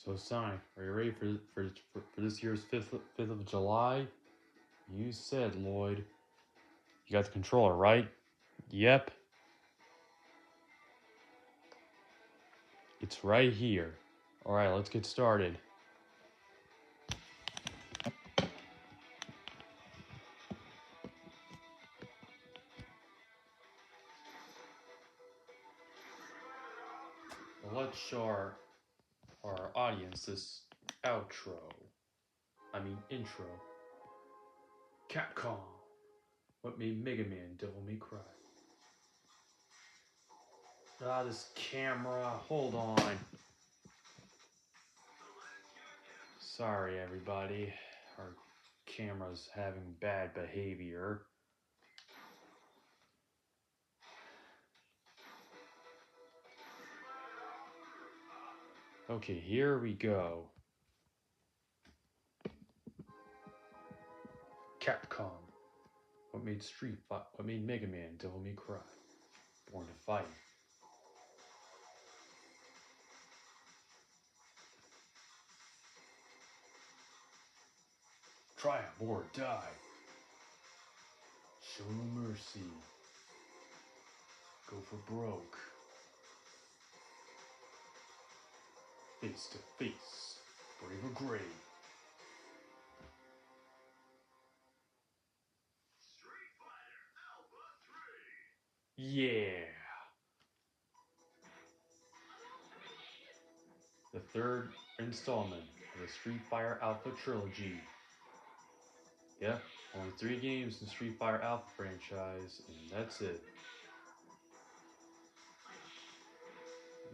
So Sonic, are you ready for this year's 5th of July? You said, Lloyd. You got the controller, right? Yep. It's right here. Alright, let's get started. Well, let's show our audience this intro. Capcom. What made Mega Man Devil May Cry? This camera. Hold on. Sorry, everybody. Our camera's having bad behavior. Okay, here we go. Capcom. What made Mega Man Devil May Cry? Born to Fight. Triumph or die. Show no mercy. Go for broke. Face to face. Brave or gray. Yeah. The third installment of the Street Fighter Alpha trilogy. Yep, only 3 games in the Street Fighter Alpha franchise, and that's it.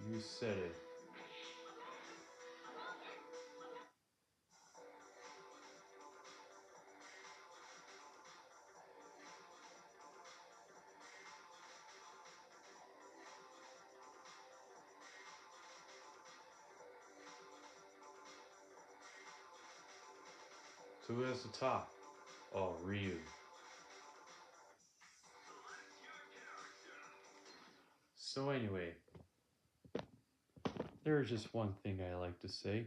You said it. So who has the top? Oh, Ryu. So anyway, there's just one thing I like to say.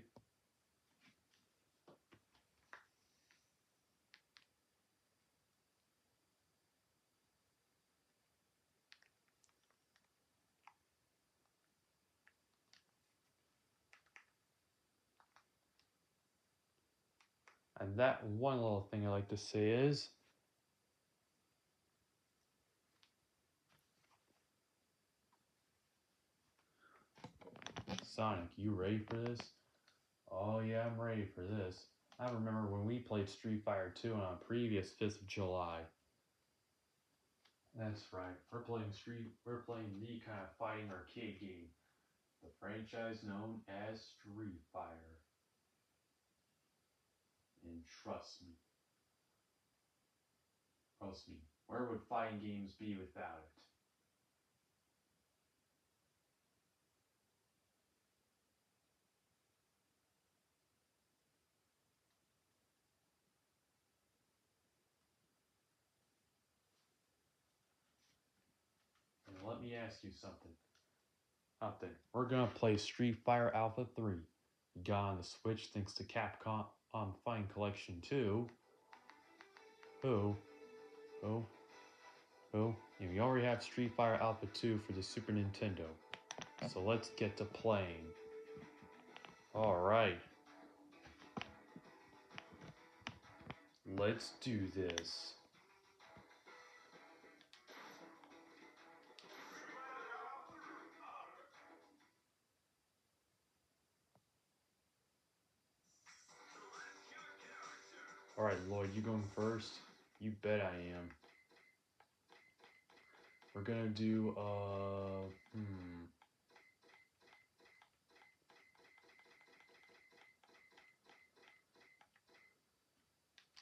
And that one little thing I like to say is, Sonic, you ready for this? Oh yeah, I'm ready for this. I remember when we played Street Fighter 2 on a previous 5th of July. That's right, we're playing the kind of fighting arcade game, the franchise known as Street Fighter. And trust me, where would fighting games be without it? And let me ask you something. Out there, we're gonna play Street Fighter Alpha 3. You got on the Switch thanks to Capcom on Fighting Collection 2. Who? And we already have Street Fighter Alpha 2 for the Super Nintendo. So let's get to playing. Alright. Let's do this. Alright, Lloyd, you going first? You bet I am. We're gonna do,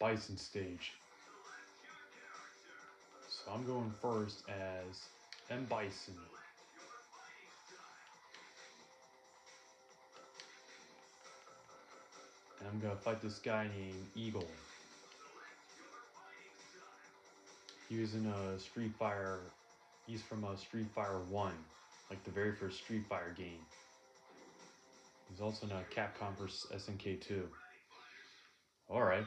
Bison stage. So I'm going first as M. Bison. And I'm gonna fight this guy named Eagle. He was in a Street Fighter. He's from a Street Fighter 1, like the very first Street Fighter game. He's also not Capcom vs. SNK2. Alright.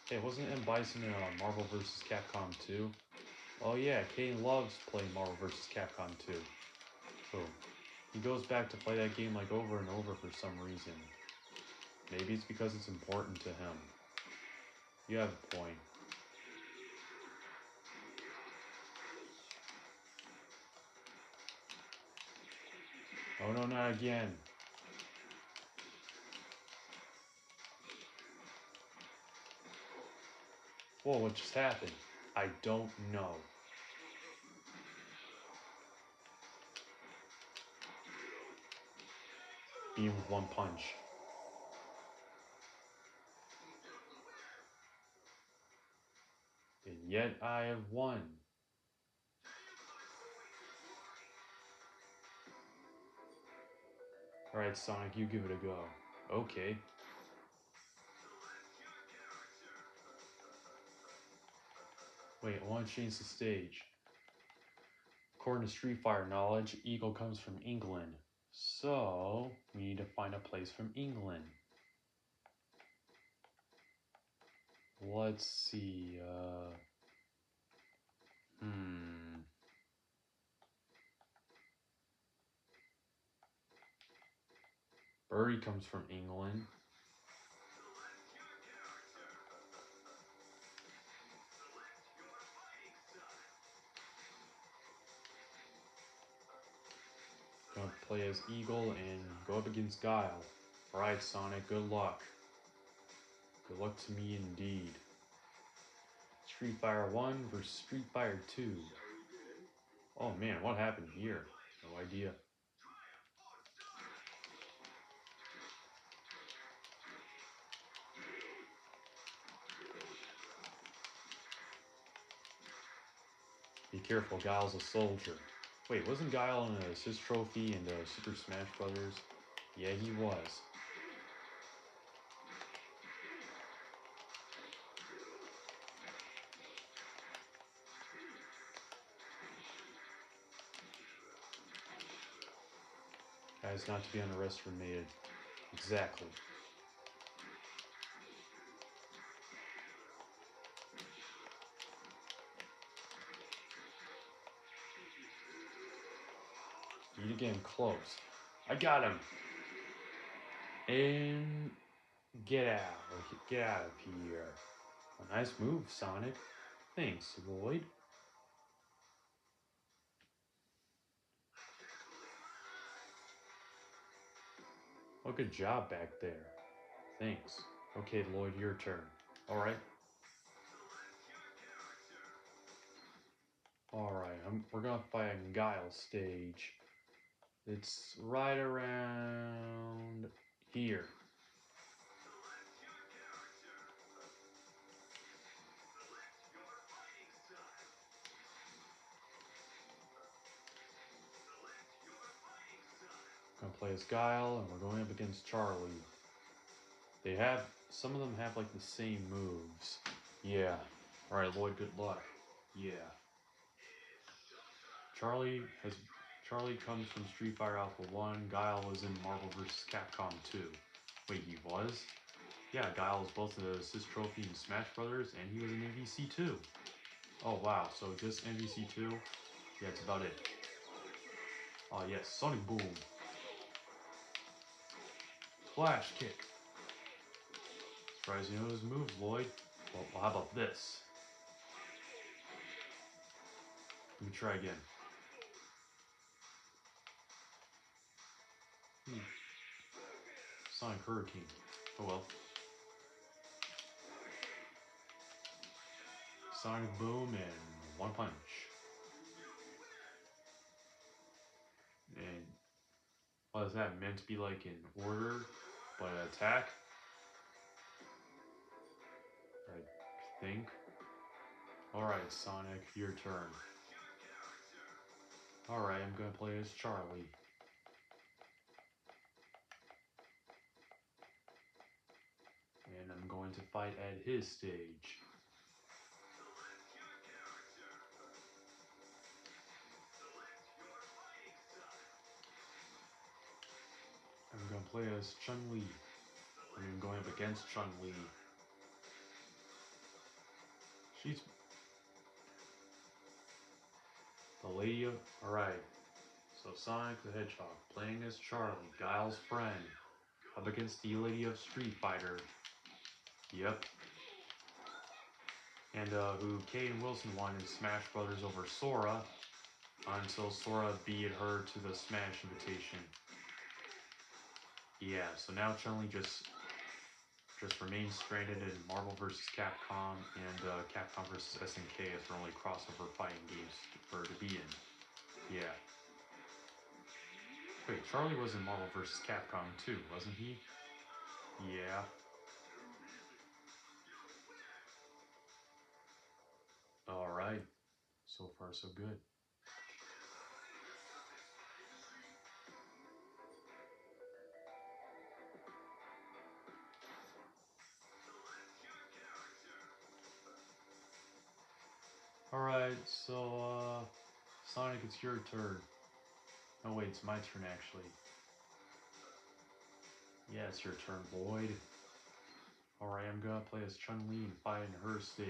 Hey, wasn't M. Bison in Marvel vs. Capcom 2? Oh yeah, Kane loves playing Marvel vs. Capcom 2. So, he goes back to play that game like over and over for some reason. Maybe it's because it's important to him. You have a point. Oh no, not again. Whoa, what just happened? I don't know. Beam with one punch. And yet I have won. Alright, Sonic, you give it a go. Okay. Wait, I want to change the stage. According to Street Fighter knowledge, Eagle comes from England. So, we need to find a place from England. Let's see, Birdie comes from England. Gonna play as Eagle and go up against Guile. Alright, Sonic, good luck. Good luck to me indeed. Street Fighter 1 versus Street Fighter 2. Oh man, what happened here? No idea. Be careful, Guile's a soldier. Wait, wasn't Guile in an assist trophy in Super Smash Brothers? Yeah, he was. Guys, not to be underestimated. Exactly. Need to get him close. I got him. And get out. Get out of here. A nice move, Sonic. Thanks, Lloyd. Oh, good job back there. Thanks. Okay, Lloyd, your turn. Alright. Alright, we're gonna fight on Guile stage. It's right around here. Gonna play as Guile, and we're going up against Charlie. Some of them have like the same moves. Yeah. Alright, Lloyd, good luck. Yeah. Charlie comes from Street Fighter Alpha 1. Guile was in Marvel vs. Capcom 2. Wait, he was? Yeah, Guile was both an assist trophy in Smash Brothers, and he was in MVC 2. Oh wow, so just MVC 2? Yeah, that's about it. Oh yes, Sonic Boom. Flash kick. Surprised you know his moves, Lloyd. Well, how about this? Let me try again. Sonic Hurricane. Oh well. Sonic Boom and one punch. And what is that meant to be like in order, but attack? I think. Alright, Sonic, your turn. Alright, I'm gonna play as Charlie. And I'm going to fight at his stage. Gonna play as Chun-Li. I mean, going up against Chun-Li. She's the lady of... Alright. So Sonic the Hedgehog playing as Charlie, Guile's friend. Up against the lady of Street Fighter. Yep. And who Kay and Wilson won in Smash Brothers over Sora until Sora beat her to the Smash invitation. Yeah, so now Chun-Li just remains stranded in Marvel vs. Capcom and Capcom vs. SNK as her only crossover fighting games for her to be in. Yeah. Wait, Charlie was in Marvel vs. Capcom too, wasn't he? Yeah. Alright. So far, so good. Alright, so, Sonic, it's your turn. Oh wait, it's my turn actually. Yeah, it's your turn, Lloyd. Alright, I'm gonna play as Chun-Li and fight in her stage.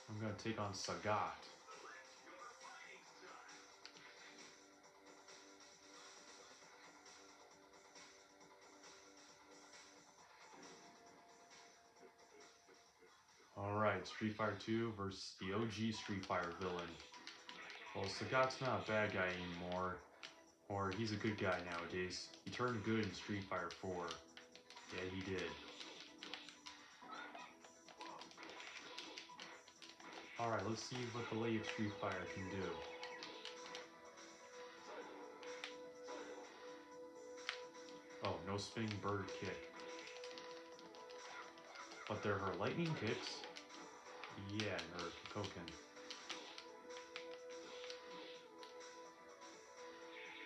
I'm gonna take on Sagat. Alright, Street Fighter 2 versus the OG Street Fighter villain. Well, Sagat's not a bad guy anymore. Or he's a good guy nowadays. He turned good in Street Fighter 4. Yeah, he did. Alright, let's see what the Lady of Street Fighter can do. Oh, no spinning bird kick. But they're her lightning kicks. Yeah, and her Koken.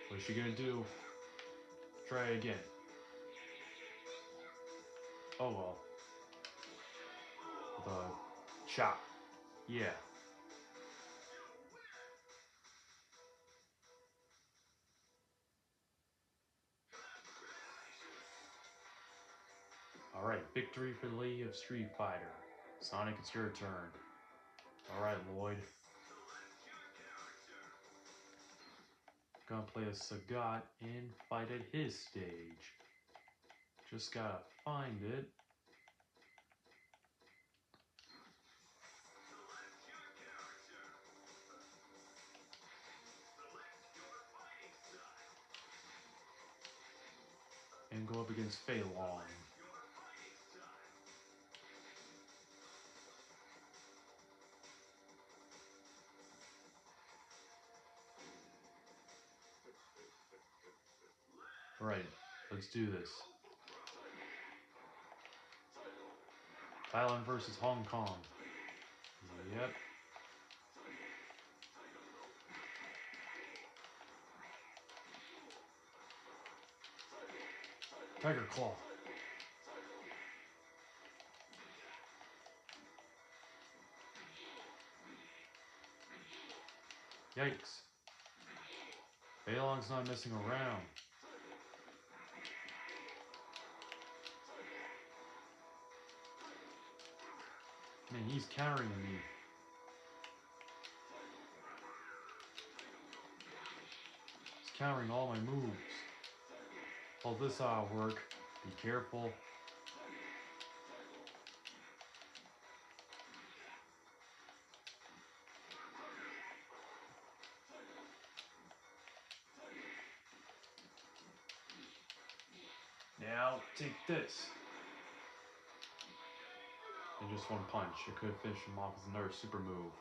What's she gonna do? Try again. Oh well. The chop. Yeah. Alright, victory for the Lady of Street Fighter. Sonic, it's your turn. Alright, Lloyd. Gonna play as Sagat and fight at his stage. Just gotta find it. And go up against Fei Long. Alright, let's do this. Thailand versus Hong Kong. Yep. Tiger Claw. Yikes. Fei Long's not messing around. Man, he's countering me. He's countering all my moves. Well, this ought to work. Be careful. Now, take this. And just one punch. It could finish him off with another super move.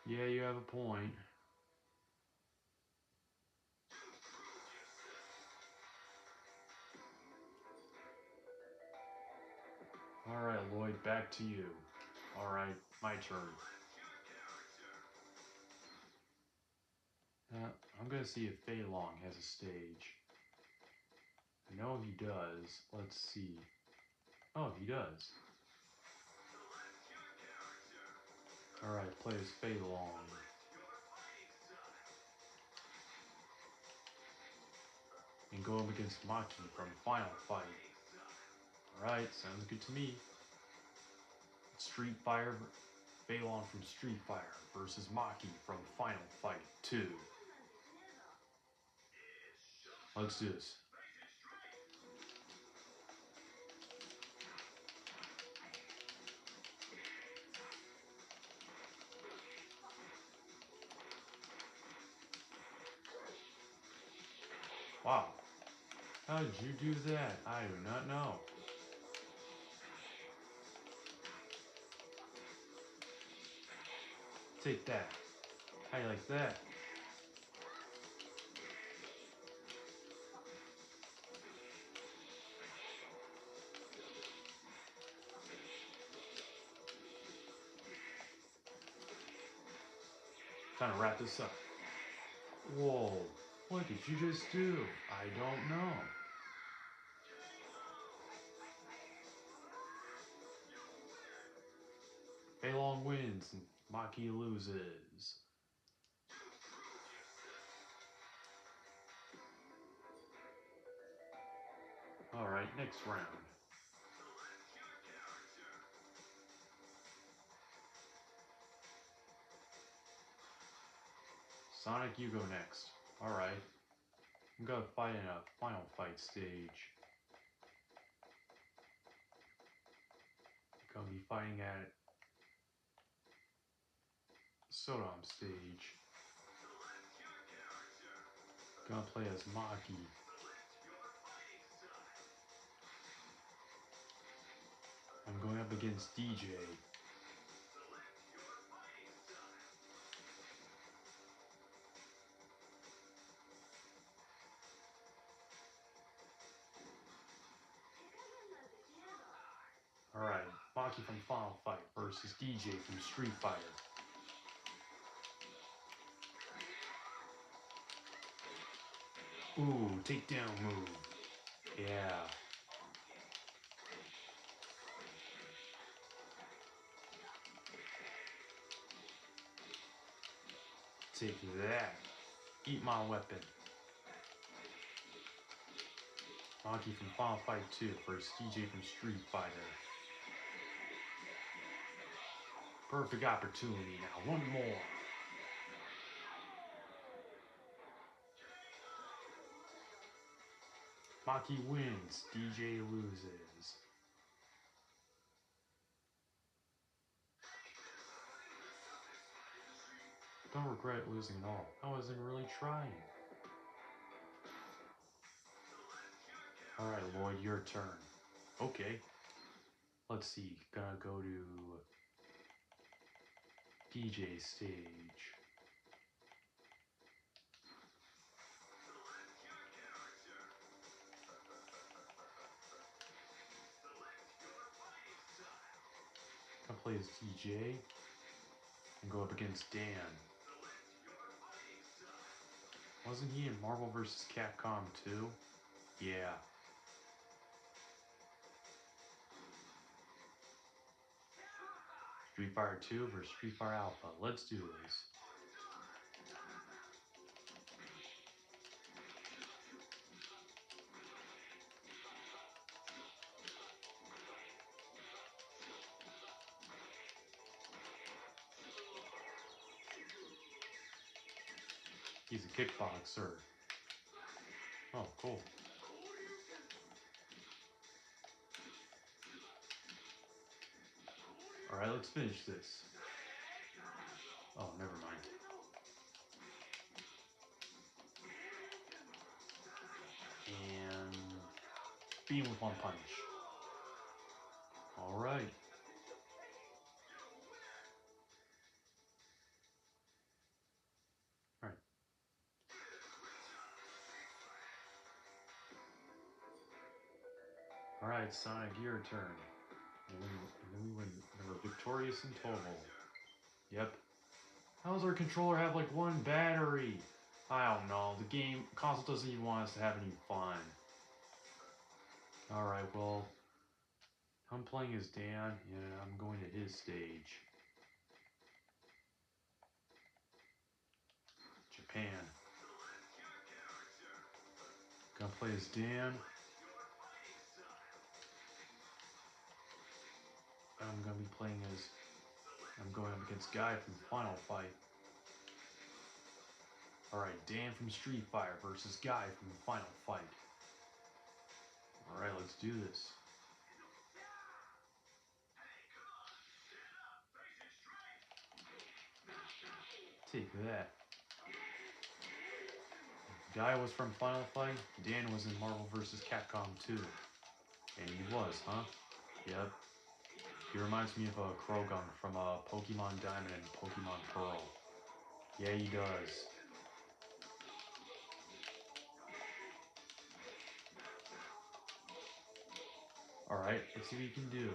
Yeah, you have a point. Alright, Lloyd, back to you. Alright, my turn. I'm gonna see if Fei Long has a stage. I know he does. Let's see. Oh, he does. Alright, play as Fei Long. And go up against Maki from Final Fight. Alright, sounds good to me. Street Fighter, Fei Long from Street Fighter versus Maki from Final Fight 2. Let's do this. Wow. How did you do that? I do not know. Take that. How you like that? Time to wrap this up. Whoa. What did you just do? I don't know. Fei Long wins and Maki loses. Alright, next round. Sonic, you go next. Alright. I'm gonna fight in a final fight stage. Gonna be fighting at Sodom stage. Gonna play as Maki. I'm going up against DJ. Alright, Maki from Final Fight versus DJ from Street Fighter. Ooh, takedown move. Yeah. Take that. Eat my weapon. Maki from Final Fight 2 versus DJ from Street Fighter. Perfect opportunity now. One more. Maki wins. DJ loses. Don't regret losing at all. I wasn't really trying. Alright, Lloyd, your turn. Okay. Let's see. Gonna go to DJ stage. Gonna play as DJ and go up against Dan. Wasn't he in Marvel vs. Capcom 2? Yeah. Street Fighter 2 versus Street Fighter Alpha. Let's do this. He's a kickboxer. Oh, cool. Alright, let's finish this. Oh, never mind. And beat him with one punch. Alright. Alright. Alright, Sonic, your turn. And then we win. We're victorious in total. Yep. How does our controller have like one battery? I don't know. The console doesn't even want us to have any fun. Alright, well, I'm playing as Dan, and I'm going to his stage. Japan. Gonna play as Dan. I'm gonna be playing as... I'm going up against Guy from Final Fight. Alright, Dan from Street Fighter versus Guy from Final Fight. Alright, let's do this. Take that. Guy was from Final Fight, Dan was in Marvel vs. Capcom 2. And he was, huh? Yep. He reminds me of a Krogan from Pokemon Diamond and Pokemon Pearl. Yeah, he does. Alright, let's see what he can do.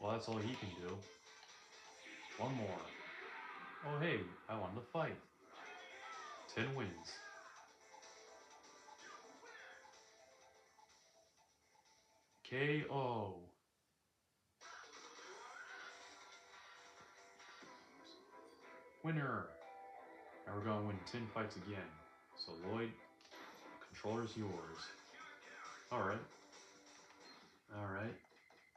Well, that's all he can do. One more. Oh, hey, I won the fight. 10 wins. KO. Winner. Now we're going to win 10 fights again. So, Lloyd, controller's yours. Alright. Alright.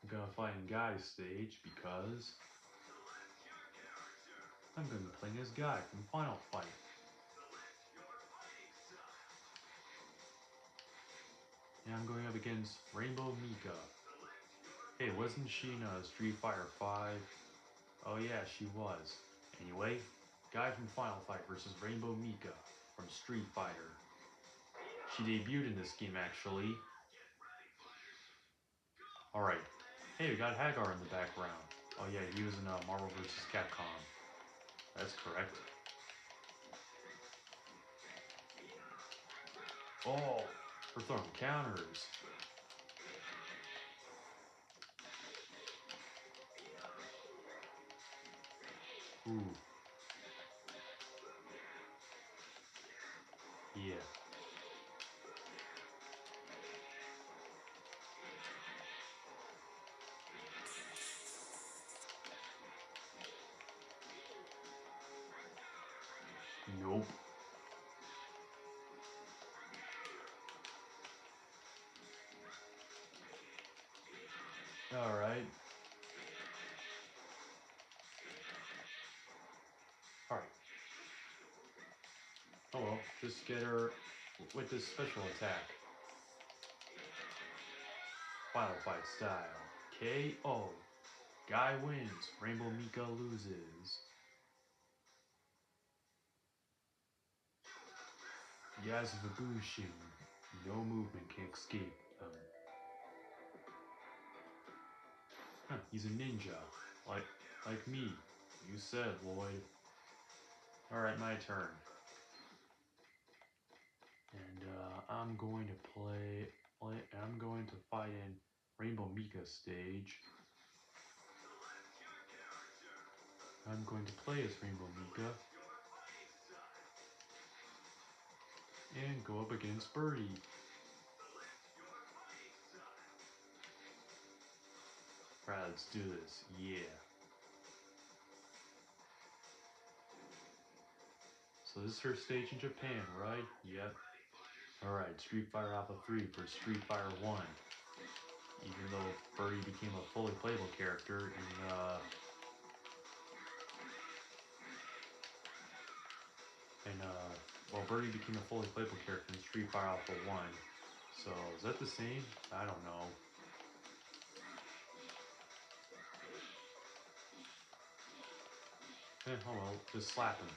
I'm going to fight in Guy's stage because I'm going to be playing as Guy from Final Fight. And I'm going up against Rainbow Mika. Hey, wasn't she in Street Fighter 5? Oh yeah, she was. Anyway, Guy from Final Fight versus Rainbow Mika from Street Fighter. She debuted in this game, actually. Alright. Hey, we got Hagar in the background. Oh yeah, he was in Marvel vs. Capcom. That's correct. Oh, we're throwing counters. Ooh. Yeah. Nope. Alright. Alright. Oh well, just get her with this special attack. Final Fight style. KO. Guy wins. Rainbow Mika loses. Yazvabushin. No movement can escape them. Huh, he's a ninja. Like me. You said, Lloyd. Alright, my turn. And I'm going to fight in Rainbow Mika stage. I'm going to play as Rainbow Mika. And go up against Birdie. Right, let's do this. Yeah. So this is her stage in Japan, right? Yep. Alright, Street Fighter Alpha 3 for Street Fighter 1. Even though Birdie became a fully playable character in well, Birdie became a fully playable character in Street Fighter Alpha 1. So, is that the same? I don't know. Oh well, just slap him.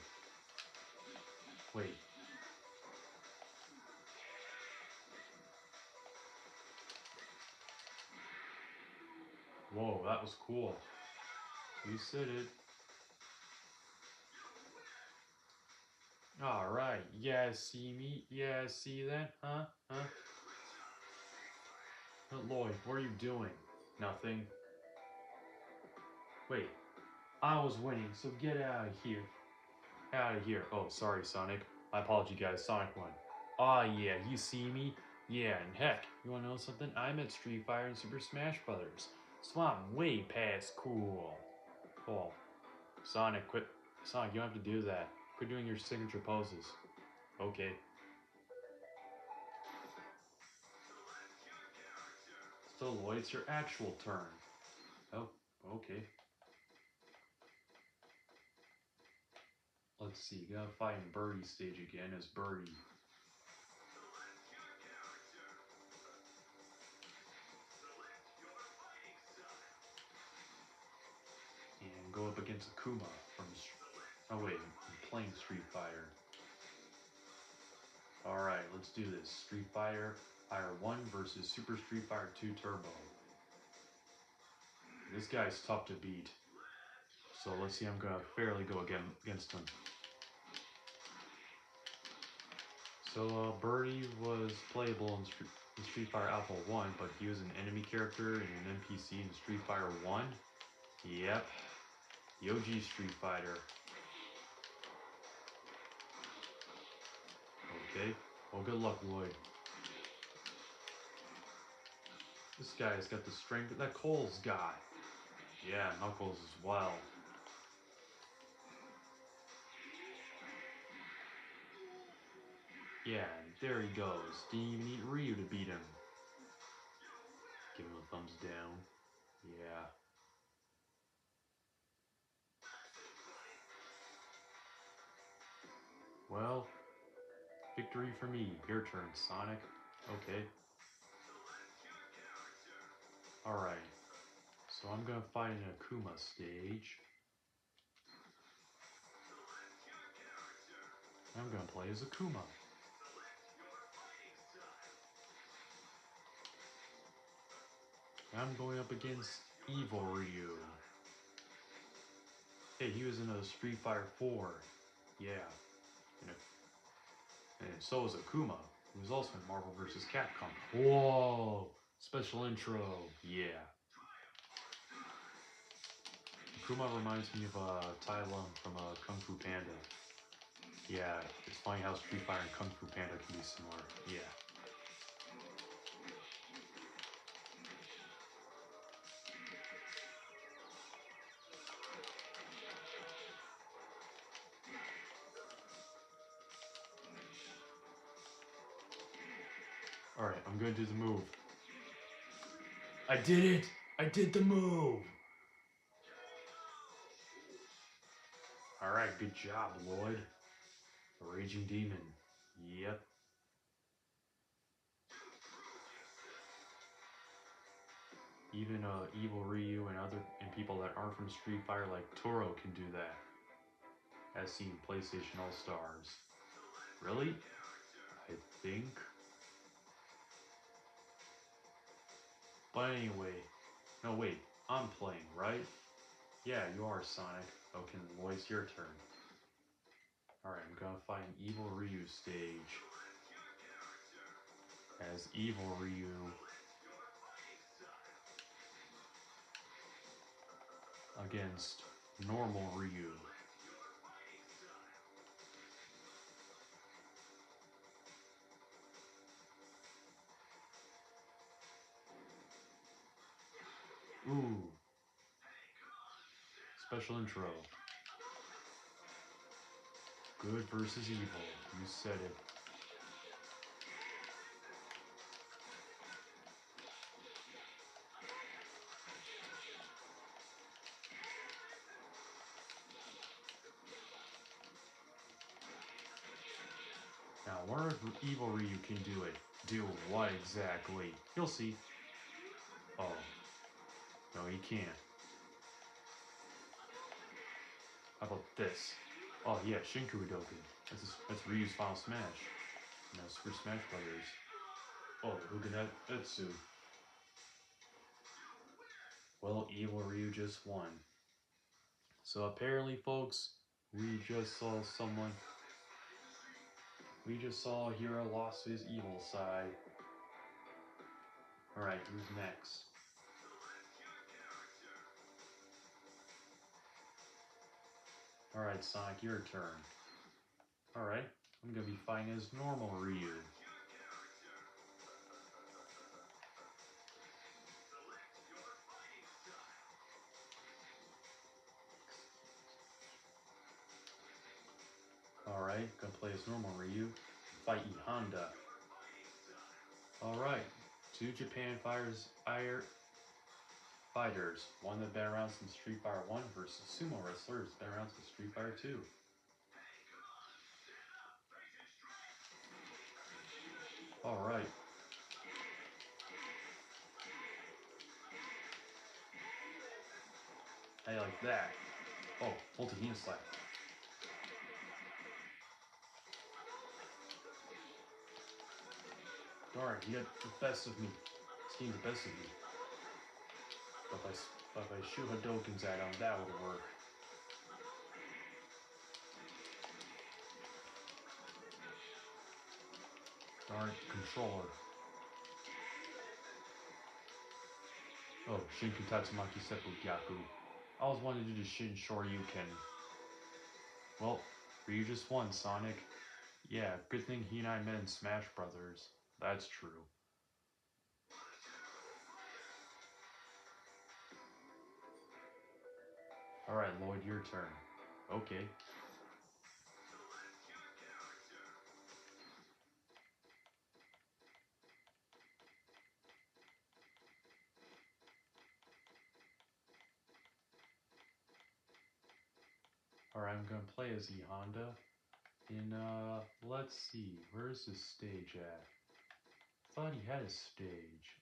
Wait. Whoa, that was cool. You said it. Alright, yeah, see me? Yeah, see that? Huh? Lloyd, what are you doing? Nothing. Wait, I was winning, so get out of here. Out of here. Oh, sorry, Sonic. My apology, guys. Sonic won. Aw, yeah, you see me? Yeah, and heck, you wanna know something? I'm at Street Fighter and Super Smash Brothers, so I'm way past cool. Oh, Sonic, quit. Sonic, you don't have to do that. Quit doing your signature poses. Okay. So Lloyd, it's your actual turn. Oh, okay. Let's see, you gotta fight in Birdie stage again as Birdie. And go up against Akuma from... Oh wait, I'm playing Street Fighter. Alright, let's do this. Street Fighter 1 versus Super Street Fighter 2 Turbo. This guy's tough to beat. So let's see, I'm gonna fairly go against him. So Birdie was playable in Street Fighter Alpha 1, but he was an enemy character and an NPC in Street Fighter 1. Yep. The OG Street Fighter. Okay. Well, good luck, Lloyd. This guy's got the strength that Cole's got. Yeah, Knuckles as well. Yeah, there he goes. Didn't even need Ryu to beat him. Give him a thumbs down. Yeah. Well, victory for me. Your turn, Sonic. Okay. Alright. So I'm gonna fight in Akuma stage. I'm gonna play as Akuma. I'm going up against Evil Ryu. Hey, he was in a Street Fighter 4. Yeah. And so was Akuma, who was also in Marvel vs. Capcom. Whoa! Special intro. Yeah. Akuma reminds me of Tai Lung from Kung Fu Panda. Yeah, it's funny how Street Fighter and Kung Fu Panda can be similar. Yeah. Alright, I'm gonna do the move. I did it! I did the move! Alright, good job, Lloyd. The Raging Demon. Yep. Even Evil Ryu and people that aren't from Street Fighter like Toro can do that. As seen PlayStation All-Stars. Really? I think. But anyway, no wait, I'm playing, right? Yeah, you are, Sonic. Okay, Lloyd, it's your turn. Alright, I'm gonna fight an Evil Ryu stage. As Evil Ryu. Against normal Ryu. Ooh. Special intro. Good versus evil. You said it. Now, I wonder if Evil Ryu can do it. Do what exactly? You'll see. Oh. No, he can't. How about this? Oh yeah, Shinku Hadoken. That's Ryu's Final Smash. Now Super Smash Brothers. Oh, Hugenetsu. Well, Evil Ryu just won. So apparently, folks, we just saw a hero lost his evil side. Alright, who's next? Alright, Sonic, your turn. Alright, I'm gonna be fighting as normal Ryu. Alright, gonna play as normal Ryu. Fight E Honda. Alright, two Japan fighters. One that's been around since Street Fighter 1 versus sumo wrestlers been around since Street Fighter 2. Alright. How you like that? Oh, full Tahina slap. Alright, he got the best of me. He's getting the best of me. But if I shoot Hadokens at him, that would work. Darn controller. Oh, Shinku Tatsumaki Seppu Gyaku. I always wanted to do the Shin Shoryuken. Well, Ryu just won, Sonic. Yeah, good thing he and I met in Smash Brothers. That's true. Alright, Lloyd, your turn. Okay. Alright, I'm gonna play as E Honda. And, let's see, where's his stage at? I thought he had a stage.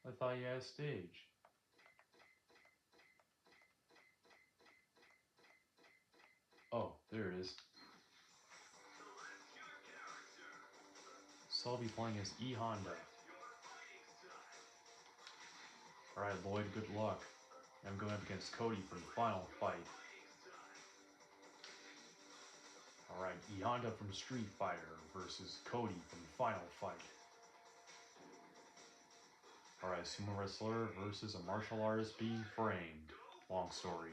I thought he had a stage. Oh, there it is. So I'll be playing as E Honda. Alright, Lloyd, good luck. I'm going up against Cody for the final fight. Alright, E Honda from Street Fighter versus Cody from the final fight. Alright, sumo wrestler versus a martial artist being framed. Long story.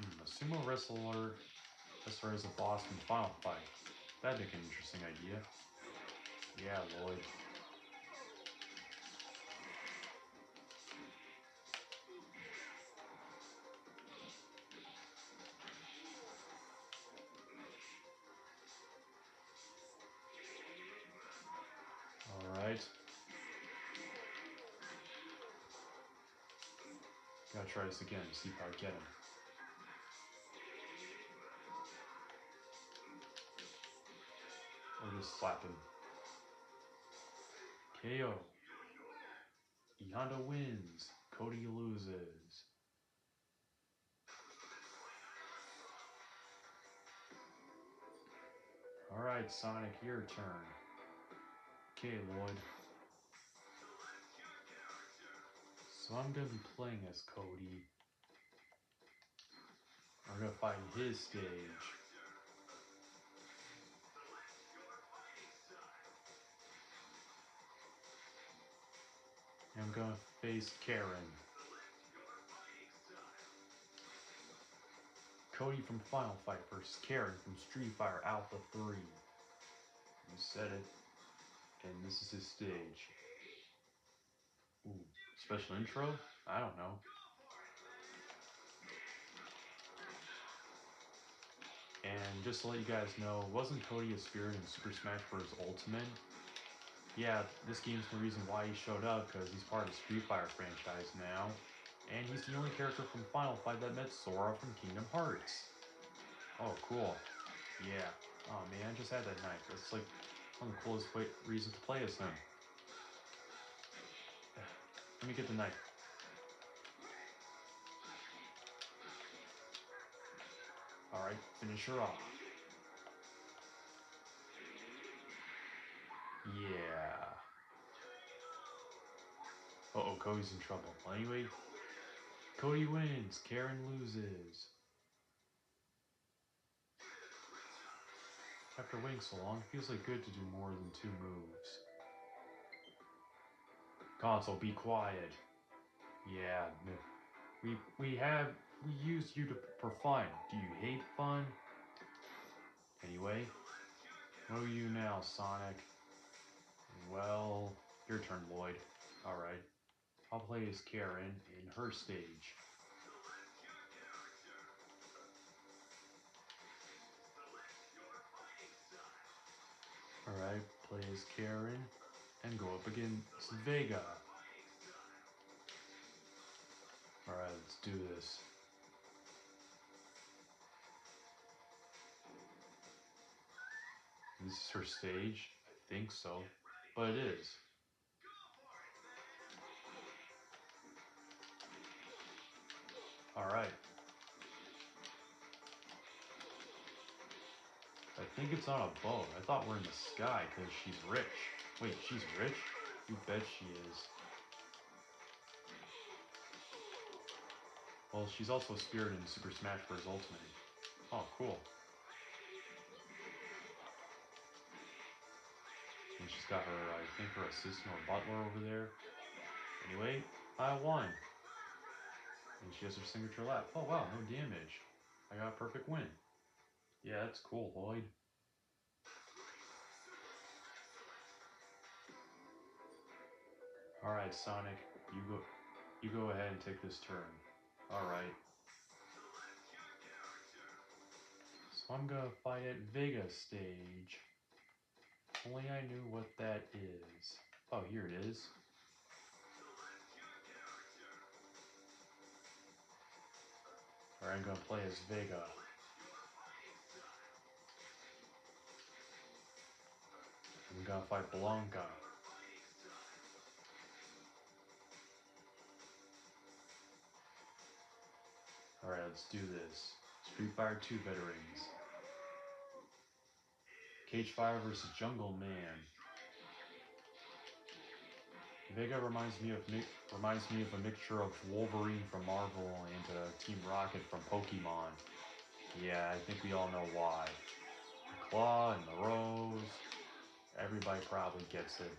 A sumo wrestler as a boss in the final fight. That'd make an interesting idea. Yeah, Lloyd. Alright. Gotta try this again, see if I get him. Or just slap him. KO. E Honda wins. Cody loses. Alright, Sonic, your turn. Okay, Lloyd. So I'm gonna be playing as Cody. I'm gonna fight his stage. And I'm gonna face Karen. Cody from Final Fight versus Karen from Street Fighter Alpha 3. You said it. And this is his stage. Ooh, special intro? I don't know. And just to let you guys know, wasn't Cody a spirit in Super Smash Bros. Ultimate? Yeah, this game's the reason why he showed up, because he's part of the Street Fighter franchise now. And he's the only character from Final Fight that met Sora from Kingdom Hearts. Oh, cool. Yeah. Oh man, I just had that knife. That's like one of the coolest reasons to play as him. Let me get the knife. Alright, finish her off. Yeah. Uh-oh, Cody's in trouble. Well, anyway, Cody wins, Karen loses. After waiting so long, it feels like good to do more than 2 moves. Console, be quiet. Yeah, we used you for fun. Do you hate fun? Anyway, what are you now, Sonic? Well, your turn, Lloyd. Alright. I'll play as Karen in her stage. Alright, play as Karen and go up against Vega. Alright, let's do this. This is her stage? I think so. But it is. Alright. I think it's on a boat. I thought we're in the sky because she's rich. Wait, she's rich? You bet she is. Well, she's also a spirit in Super Smash Bros. Ultimate. Oh, cool. And she's got her, I think, her assistant or butler over there. Anyway, I won. And she has her signature lap. Oh, wow, no damage. I got a perfect win. Yeah, that's cool, Lloyd. Alright, Sonic, you go ahead and take this turn. Alright. So I'm gonna fight at Vega stage. Only I knew what that is. Oh, here it is. Alright, I'm gonna play as Vega. I'm gonna fight Blanca. Alright, let's do this. Street Fighter 2 veterans. Cage Fire versus Jungle Man. Vega reminds me of a mixture of Wolverine from Marvel and Team Rocket from Pokemon. Yeah, I think we all know why. The claw and the rose. Everybody probably gets it.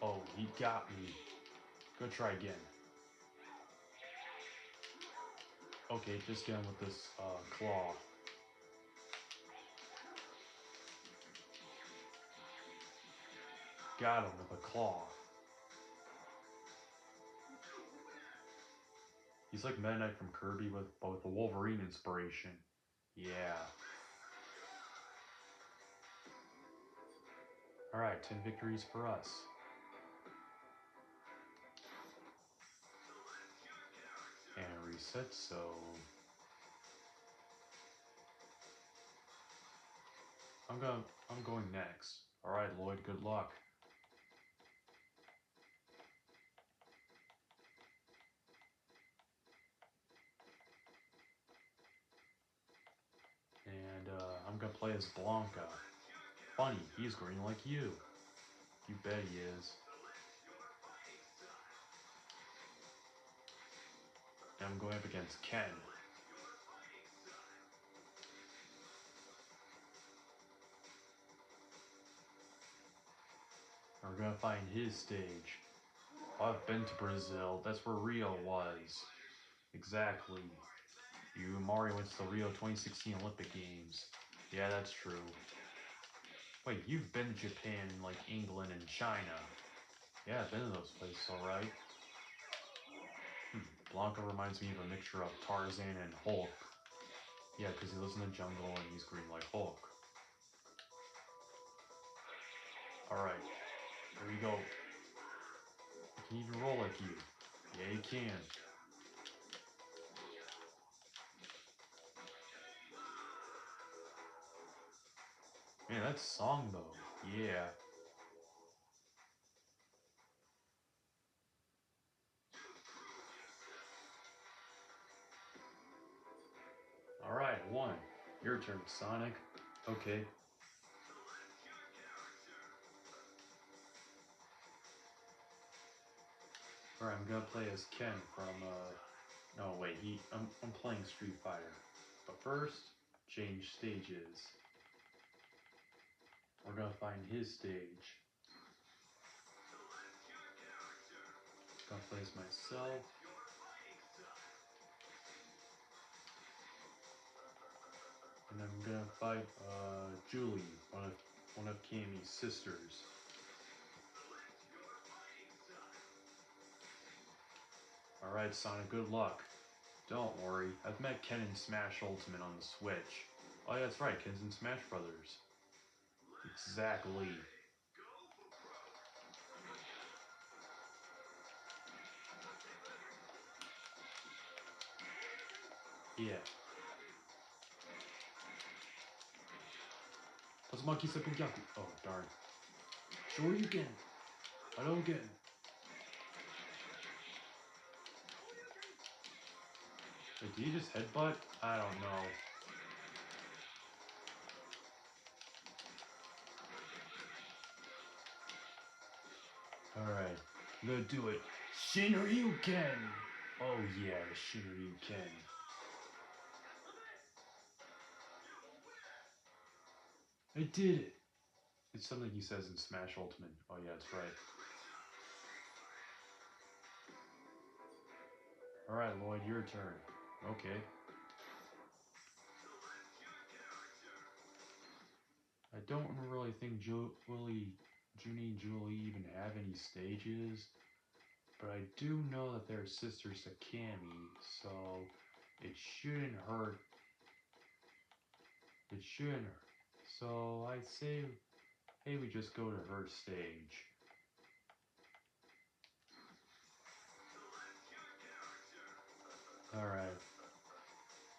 Oh, he got me. Go try again. Okay, just get him with this claw. Got him with a claw. He's like Meta Knight from Kirby with both the Wolverine inspiration. Yeah. Alright, 10 victories for us. And reset, so... I'm going next. Alright, Lloyd, good luck. And I'm gonna play as Blanca. Funny, he's green like you. You bet he is. And I'm going up against Ken. We're gonna find his stage. I've been to Brazil. That's where Rio was. Exactly. You and Mario went to the Rio 2016 Olympic Games. Yeah, that's true. Wait, you've been to Japan, like England and China. Yeah, I've been to those places, alright. Blanca reminds me of a mixture of Tarzan and Hulk. Yeah, because he lives in the jungle and he's green like Hulk. Alright, here we go. He can even roll like you. Yeah, he can. Man, that song though. Yeah. Alright, one. Your turn, Sonic. Okay. Alright, I'm gonna play as Ken from, no, wait, I'm playing Street Fighter. But first, change stages. We're gonna find his stage. Gonna play as myself. And I'm gonna fight Julie, one of Cammy's sisters. Alright, Sonic, good luck. Don't worry, I've met Ken in Smash Ultimate on the Switch. Oh yeah, that's right, Ken's in Smash Brothers. Exactly. Yeah. Monkey Seppuku. Oh, darn. Sure you can. I don't get it. Wait, did he just headbutt? I don't know. Alright, I'm gonna do it. Shinryuken! Oh yeah, the Shinryuken. I did it! It's something he says in Smash Ultimate. Oh yeah, that's right. Alright, Lloyd, your turn. Okay. I don't really think Junie and Julie even have any stages, but I do know that they're sisters to Cammy, so it shouldn't hurt. It shouldn't hurt. So I say, hey, we just go to her stage. Alright.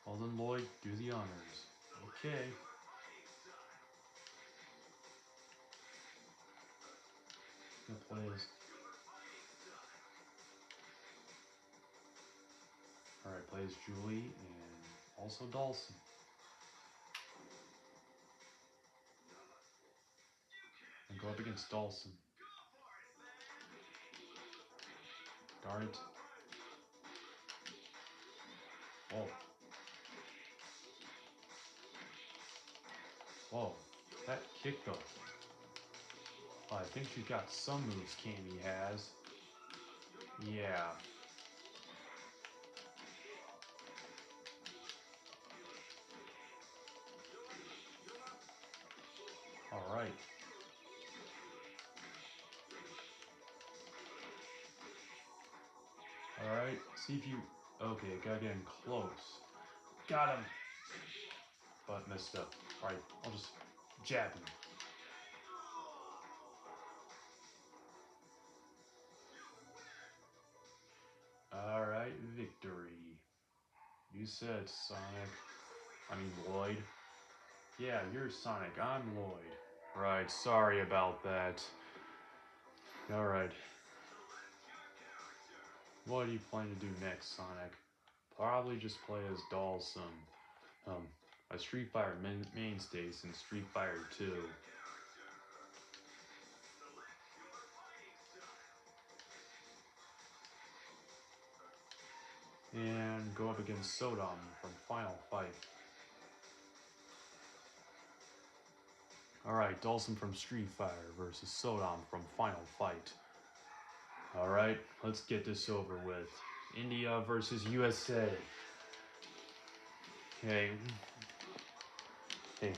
Well then, Lloyd, do the honors. Okay. Gonna play as... Alright, plays Julie and also Dawson. And go up against Dawson. Darn it. Whoa. Whoa. That kick though. Oh, I think she's got some moves Cammy has. Yeah. Alright. Alright. See if you... Okay, got getting close. Got him! But messed up. Alright, I'll just jab him. Alright, victory. You said Sonic. I mean Lloyd. Yeah, you're Sonic. I'm Lloyd. Right, sorry about that. Alright. What do you plan to do next, Sonic? Probably just play as Dawson. A Street Fighter mainstay since Street Fighter 2. And go up against Sodom from Final Fight. Alright, Dawson from Street Fighter versus Sodom from Final Fight. Alright, let's get this over with. India versus USA. Hey. Hey.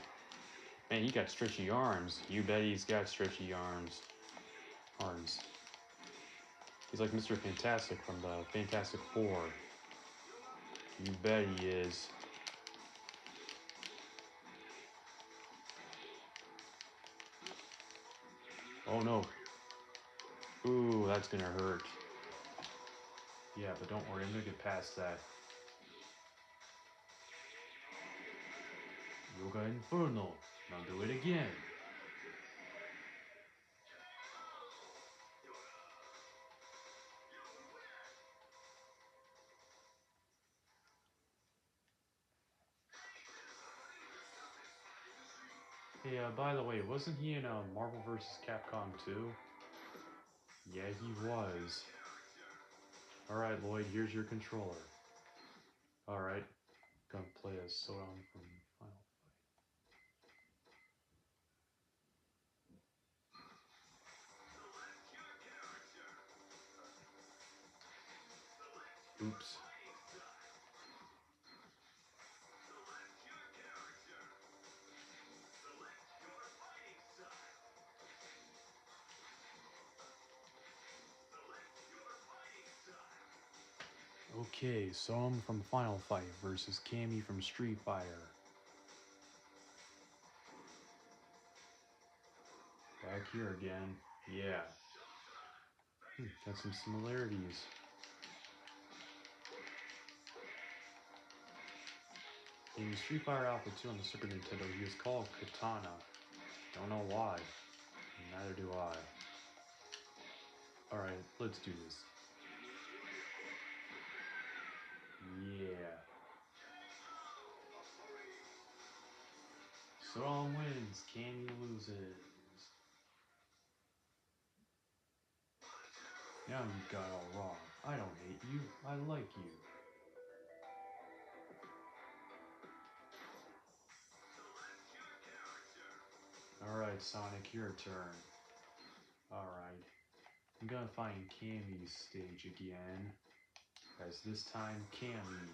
Man, he got stretchy arms. You bet he's got stretchy arms. He's like Mr. Fantastic from the Fantastic Four. You bet he is. Oh no. Ooh, that's gonna hurt. Yeah, but don't worry, I'm gonna get past that. Yoga Inferno. Now do it again. Hey, by the way, wasn't he in Marvel vs. Capcom 2? Yeah, he was. Alright, Lloyd, here's your controller. Alright, gonna play as Sodom from Final Fight. Oops. Okay, so I'm from Final Fight versus Cammy from Street Fighter. Back here again. Yeah. Got some similarities. In Street Fighter Alpha 2 on the Super Nintendo, he was called Katana. Don't know why. Neither do I. Alright, let's do this. Yeah. Strong wins, Cammy loses. Now you got all wrong. I don't hate you, I like you. Alright, Sonic, your turn. Alright. I'm gonna find Cammy's stage again. As this time, Cammy.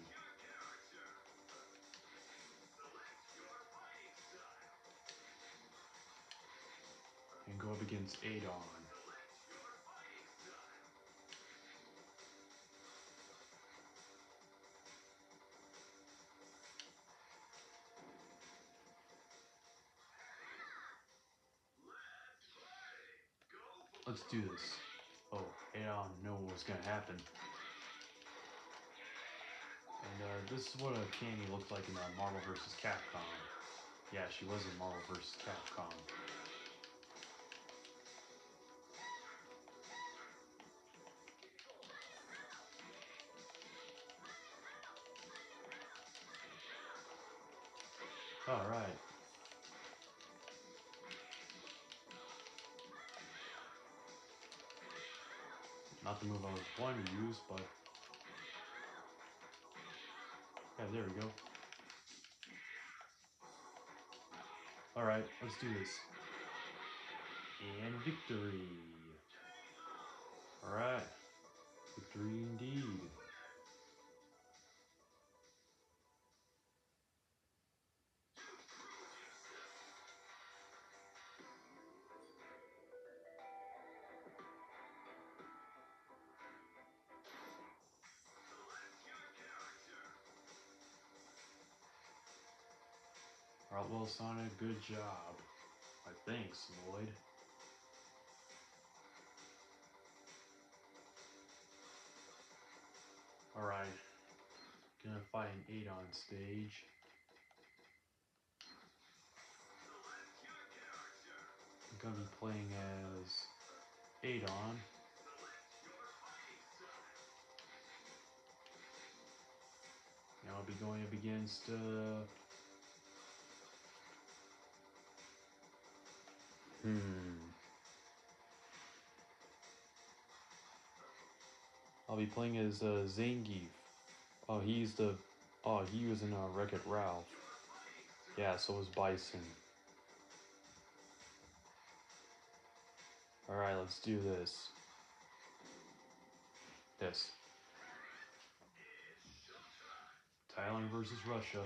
And go up against Adon. Let's do this. Oh, Adon knew what was gonna happen. And this is what a Cammy looked like in Marvel vs. Capcom. Yeah, she was in Marvel vs. Capcom. Alright. Not the move I was wanting to use, but... yeah, there we go. Alright, let's do this. And victory! Alright. Victory indeed. Alright, well, Sonic, good job. Thanks, Lloyd. Alright. Gonna fight an 8 on stage. I'm gonna be playing as Adon. And I'll be going up against, I'll be playing as, Zangief. Oh, he's the... oh, he was in, Wreck-It Ralph. Yeah, so was Bison. Alright, let's do this. This. Thailand versus Russia.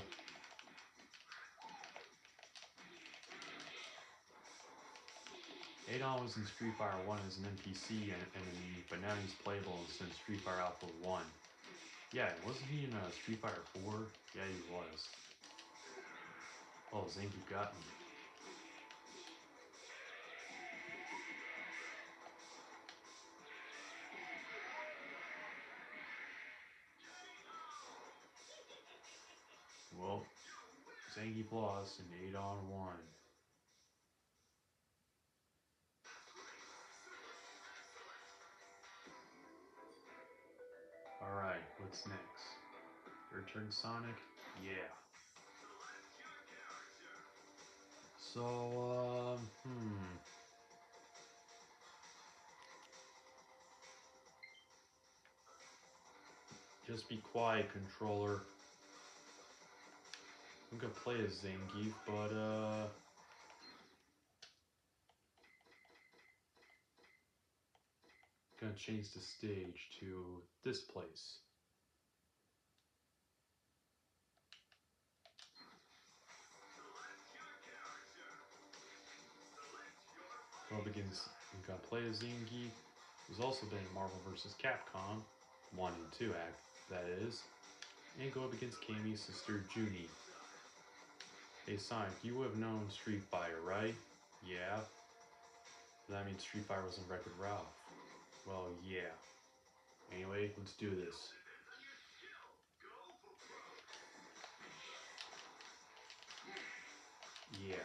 Adon was in Street Fighter 1 as an NPC enemy, but now he's playable since Street Fighter Alpha 1. Yeah, wasn't he in Street Fighter 4? Yeah, he was. Oh, Zangief got me. Well, Zangief lost and Adon won. Alright, what's next? Your turn, Sonic? Yeah. So, Just be quiet, controller. I'm gonna play as Zangief, but, gonna change the stage to this place. Well, begins. I'm gonna play as Zangief, who's also been in Marvel vs. Capcom 1 and 2 act. that is, and go up against Cammy's sister Junie. Hey Sonic, you have known Street Fighter, right? Yeah. That means Street Fighter was in Wreck-It Ralph. Well, yeah. Anyway, let's do this. Yeah.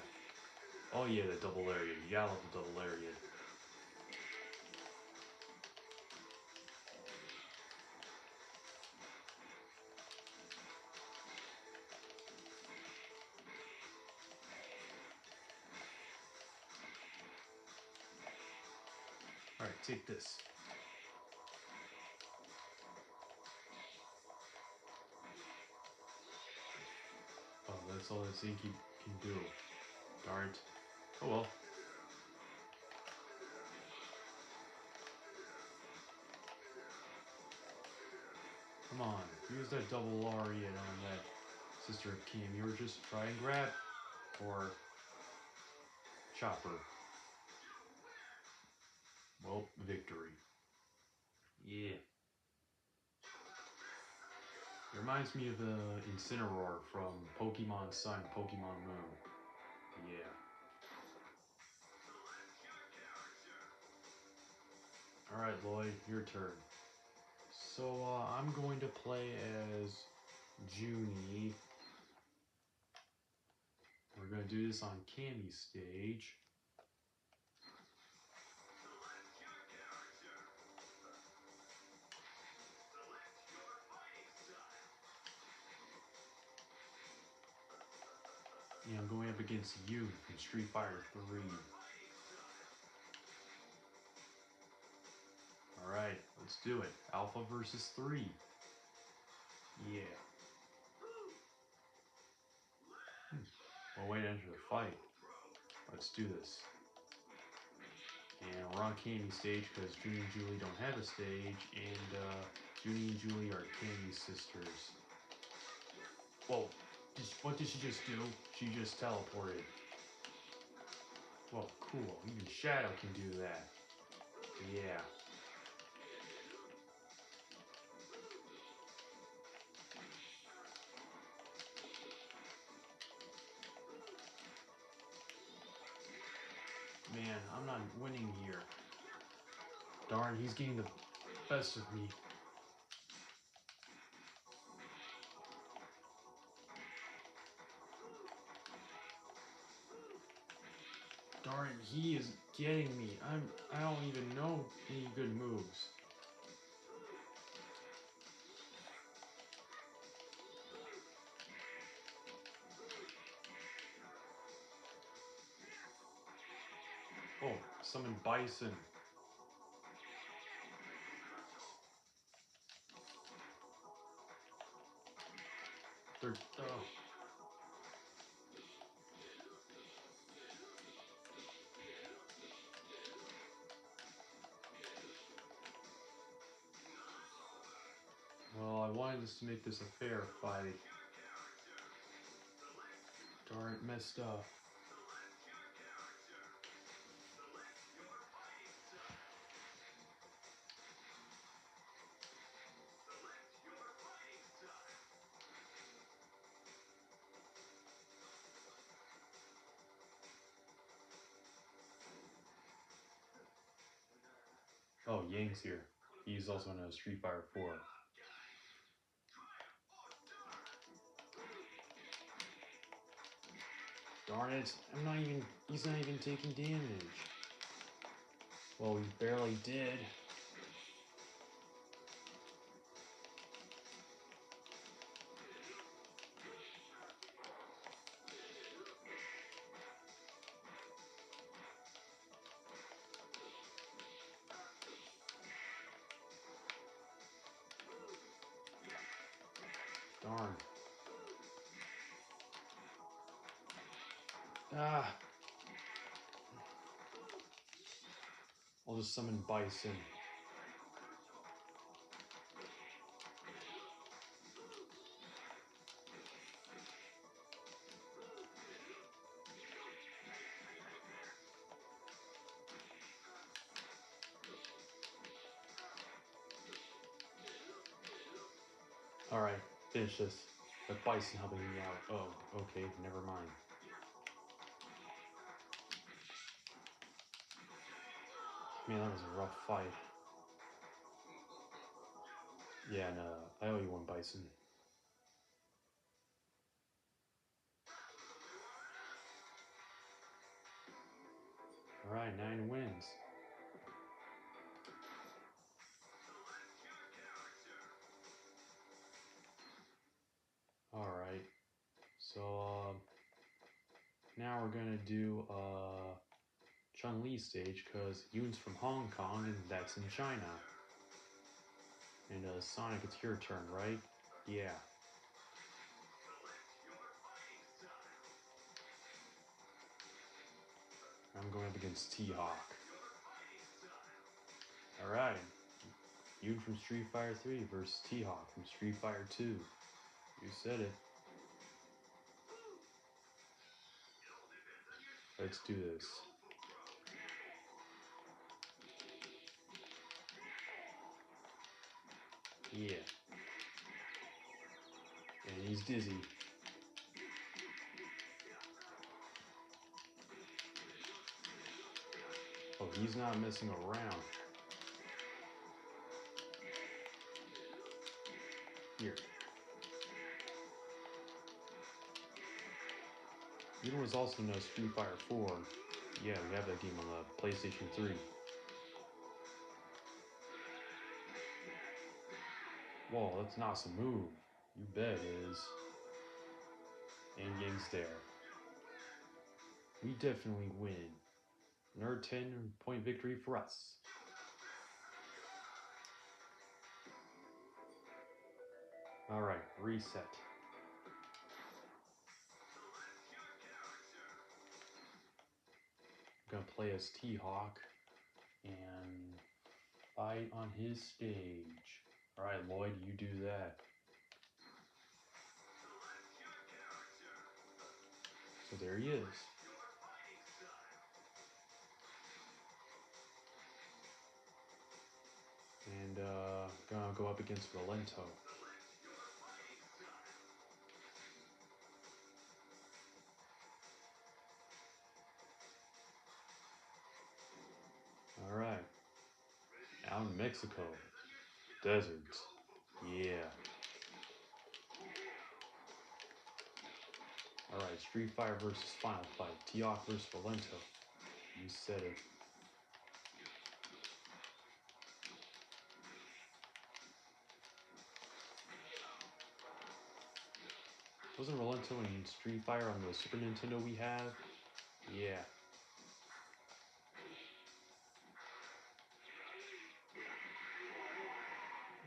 Oh yeah, the double lariat. Yeah, I love the double lariat. Alright, take this. Oh, that's all that Zinky can do. Darn it. Oh well. Come on, use that double lariat on that Sister Kim. You were just try and grab or chopper. Well, victory. Yeah. It reminds me of the Incineroar from Pokemon Sun, Pokemon Moon. Yeah. Alright, Lloyd, your turn. So, I'm going to play as Junie. We're going to do this on Cammy's stage. Yeah, I'm going up against you from Street Fighter 3. Alright, let's do it. Alpha versus 3. Yeah. Well, wait to enter the fight. Let's do this. And we're on Cammy's stage because Junie and Julie don't have a stage, and Junie and Julie are Cammy's sisters. Whoa, what did she just do? She just teleported. Well, cool. Even Shadow can do that. Yeah. Man, I'm not winning here. Darn, he's getting the best of me. Darn, he is getting me. I don't even know any good moves. Oh, summon Bison. They're well, I wanted us to make this a fair fight. Darn, it messed up. Oh, Yang's here. He's also in a Street Fighter 4. Darn it, he's not even taking damage. Well, he barely did. Darn. Ah. I'll just summon Bison. Alright, finish this. The bison helping me out. Oh, okay, never mind. Man, that was a rough fight. Yeah, no, I owe you one, Bison. Alright, 9 wins. Alright, so now we're gonna do Chun-Li stage because Yoon's from Hong Kong and that's in China. And Sonic, it's your turn, right? Yeah. I'm going up against T-Hawk. Alright. Yoon from Street Fighter 3 versus T-Hawk from Street Fighter 2. You said it. Let's do this. Yeah. And he's dizzy. Oh, he's not messing around. Here. Yoon was also known as Street Fighter 4. Yeah, we have that game on the PlayStation 3. Whoa, that's an awesome move. You bet it is. And Ying's there. We definitely win. Another 10-point victory for us. Alright, reset. I'm gonna play as T-Hawk and fight on his stage. Alright, Lloyd, you do that. So there he is. And gonna go up against Rolento. Alright. Out in Mexico. Deserts. Yeah. Alright, Street Fighter versus Final Fight. T-Hawk versus Rolento. You said it. Wasn't Rolento in Street Fighter on the Super Nintendo we have? Yeah.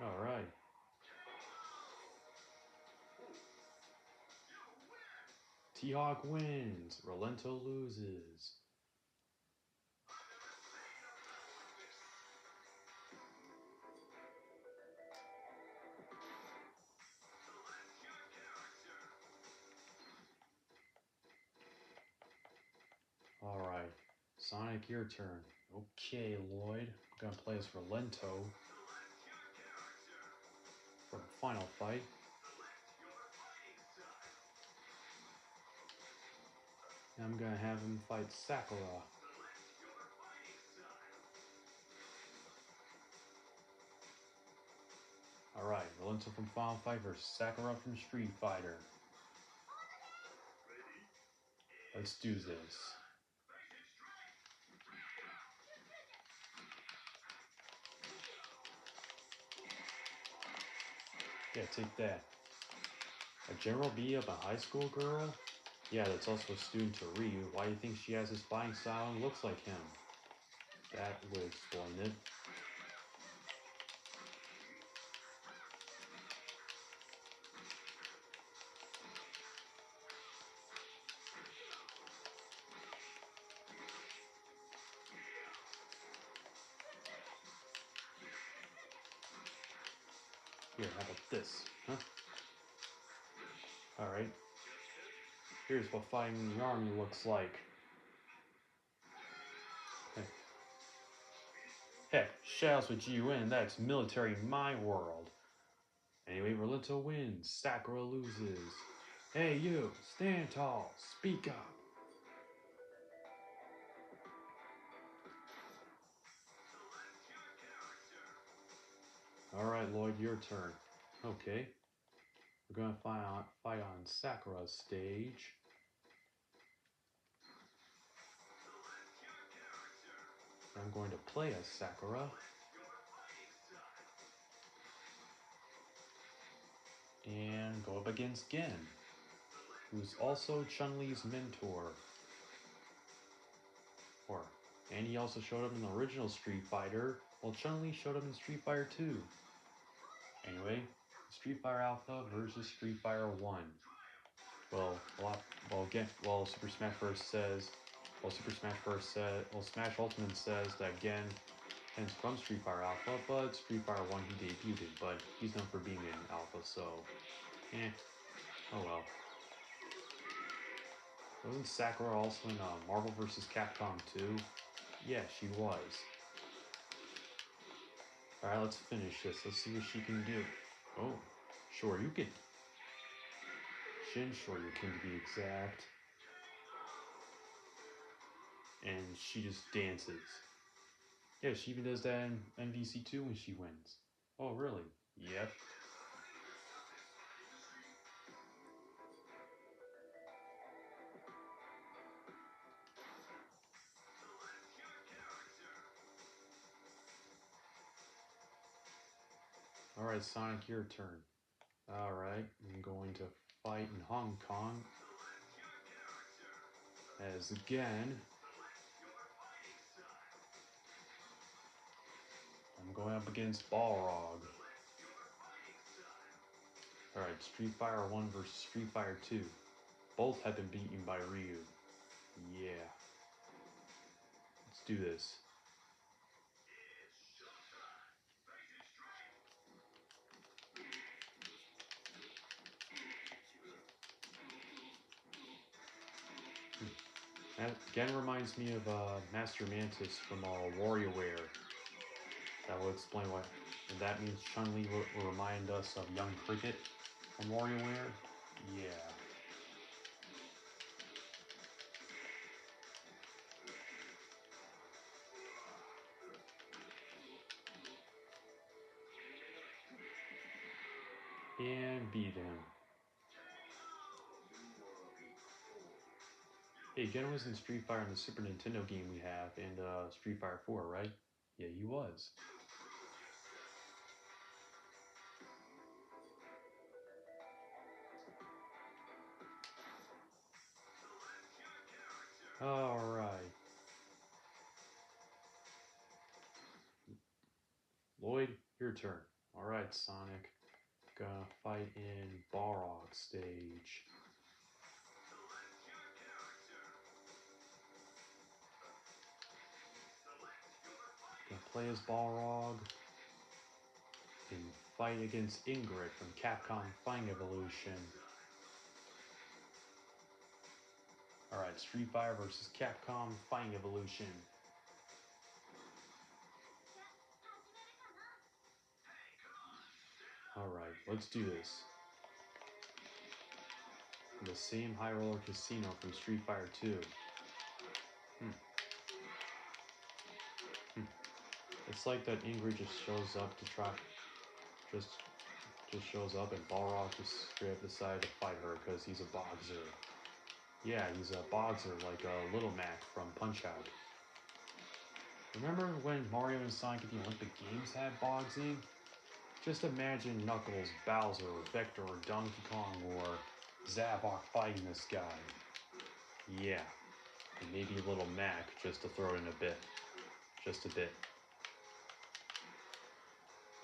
Alright. T-Hawk wins. Rolento loses. Alright. Sonic, your turn. Okay, Lloyd. I'm gonna play as Rolento for the final fight. And I'm gonna have him fight Sakura. Alright, Rolento from Final Fight versus Sakura from Street Fighter. Let's do this. Yeah, take that. A General B of a high school girl? Yeah, that's also a student to Ryu. Why do you think she has his fighting style and looks like him? That would explain it. Here, how about this? Huh? Alright. Here's what fighting in the army looks like. Heck, shouts with GUN, that's military in my world. Anyway, Rolito wins. Sakura loses. Hey, you, stand tall. Speak up. Alright, Lloyd, your turn. Okay. We're gonna fight on Sakura's stage. I'm going to play as Sakura. And go up against Gen, who's also Chun-Li's mentor. And he also showed up in the original Street Fighter, while Chun-Li showed up in Street Fighter 2. Anyway, Street Fighter Alpha versus Street Fighter 1. Super Smash Bros. Smash Ultimate says that Gen is from Street Fighter Alpha, but Street Fighter 1 he debuted in, but he's known for being in Alpha, so, oh well. Wasn't Sakura also in Marvel vs. Capcom 2? Yeah, she was. Alright, let's finish this. Let's see what she can do. Oh, Shoryuken. Shin Shoryuken to be exact. And she just dances. Yeah, she even does that in MVC2 when she wins. Oh, really? Yep. Alright, Sonic, your turn. Alright, I'm going to fight in Hong Kong as Gen. I'm going up against Balrog. Alright, Street Fighter 1 versus Street Fighter 2. Both have been beaten by Ryu. Yeah. Let's do this. That again reminds me of Master Mantis from WarioWare. That will explain why. And that means Chun-Li will remind us of Young Cricket from WarioWare. Yeah. And beat him. Hey, Gen was in Street Fighter on the Super Nintendo game we have, and Street Fighter 4, right? Yeah, he was. Alright. Lloyd, your turn. Alright, Sonic. Gonna fight in Balrog stage. Gonna play as Balrog and fight against Ingrid from Capcom Fighting Evolution. Alright, Street Fighter versus Capcom Fighting Evolution. Alright, let's do this. The same High Roller Casino from Street Fighter 2. It's like that Ingrid just shows up to try, just shows up and Balrog just straight up decided to fight her because he's a boxer. Yeah, he's a boxer like Little Mac from Punch-Out. Remember when Mario and Sonic at the Olympic Games had boxing? Just imagine Knuckles, Bowser, Vector, Donkey Kong, or Zavok fighting this guy. Yeah, and maybe Little Mac just to throw in a bit. Just a bit.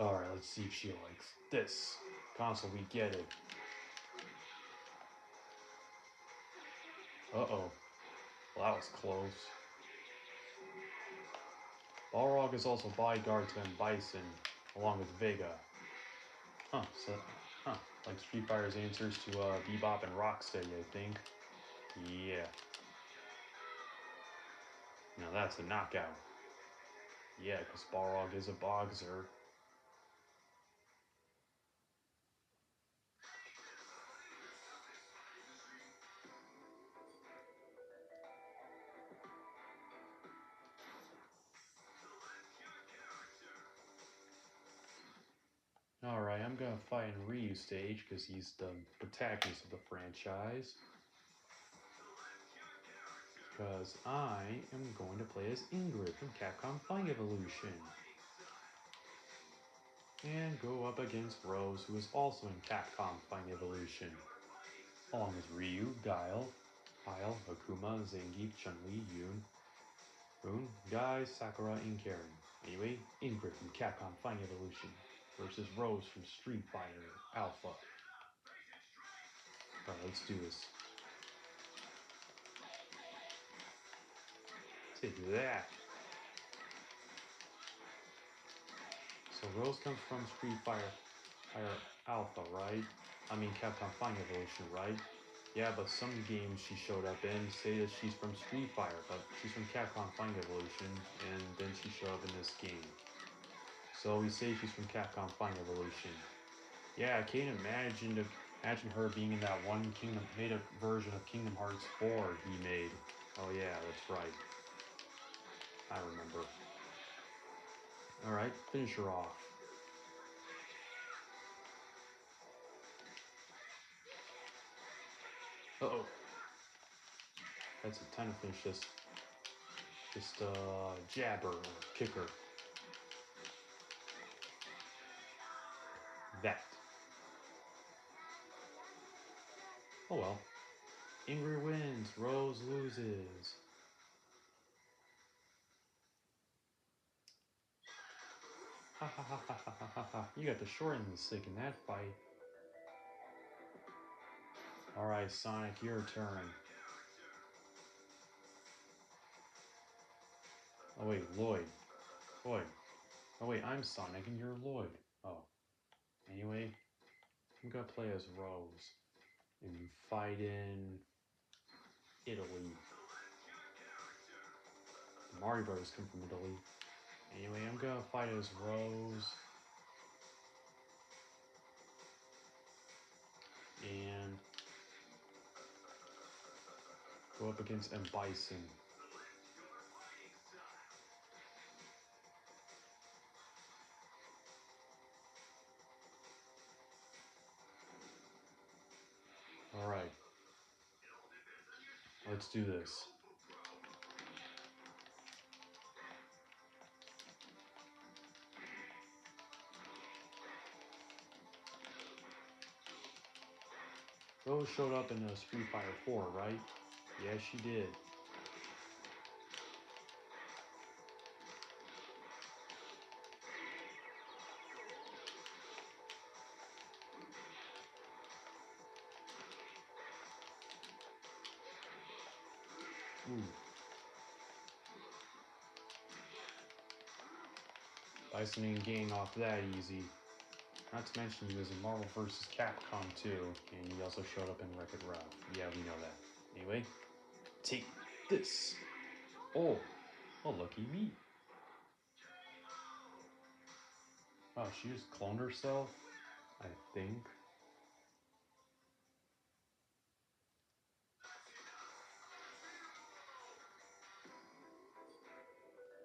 Alright, let's see if she likes this. Console, we get it. Uh-oh. Well, that was close. Balrog is also bodyguard to M. Bison, along with Vega. Like Street Fighter's answers to Bebop and Rocksteady, I think. Yeah. Now that's a knockout. Yeah, because Balrog is a boxer. Alright, I'm gonna fight in Ryu's stage because he's the protagonist of the franchise. Because I am going to play as Ingrid from Capcom Fighting Evolution. And go up against Rose, who is also in Capcom Fighting Evolution. Along with Ryu, Guile, Akuma, Zangief, Chun-Li, Yoon, Rune, Guy, Sakura, and Karen. Anyway, Ingrid from Capcom Fighting Evolution versus Rose from Street Fighter Alpha. Alright, let's do this. Take that. So Rose comes from Street Fighter Alpha, right? I mean Capcom Fighting Evolution, right? Yeah, but some games she showed up in say that she's from Street Fighter, but she's from Capcom Fighting Evolution, and then she showed up in this game. So we say she's from Capcom Fighting Evolution. Yeah, I can't imagine her being in that one made up version of Kingdom Hearts 4 he made. Oh yeah, that's right. I remember. Alright, finish her off. Uh-oh. That's a time to finish this. Just jab her or kick her. That. Oh well. Ingrid wins, Rose loses. Ha ha ha ha ha ha ha. You got the short end of the stick in that fight. Alright, Sonic, your turn. Oh wait, Lloyd. Lloyd. Oh wait, I'm Sonic and you're Lloyd. Oh. Anyway, I'm gonna play as Rose and fight in Italy. The Mario Brothers come from Italy. Anyway, I'm gonna fight as Rose. And go up against M. Bison. Alright. Let's do this. Rose showed up in Street Fighter 4, right? Yes, she did. Ooh. Bison ain't getting off that easy. Not to mention he was in Marvel vs. Capcom 2, and he also showed up in Wreck-It Ralph. Yeah, we know that. Anyway, take this. Oh, lucky me. Oh, she just cloned herself, I think.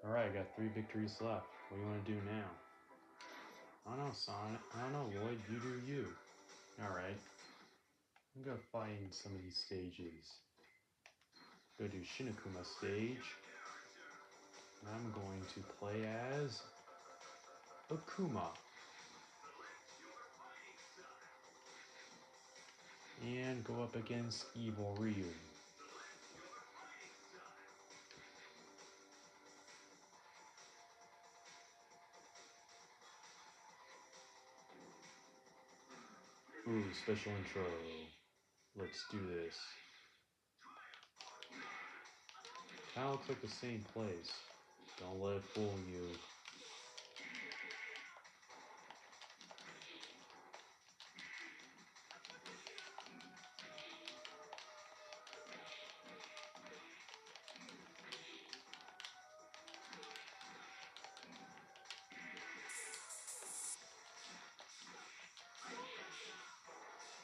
Alright, I got 3 victories left. What do you want to do now? I don't know, Sonic. I don't know, Lloyd. You do you. Alright. I'm gonna find some of these stages. Go do Shinakuma stage. And I'm going to play as Akuma. And go up against Evil Ryu. Ooh, special intro. Let's do this. Kinda looks like the same place. Don't let it fool you.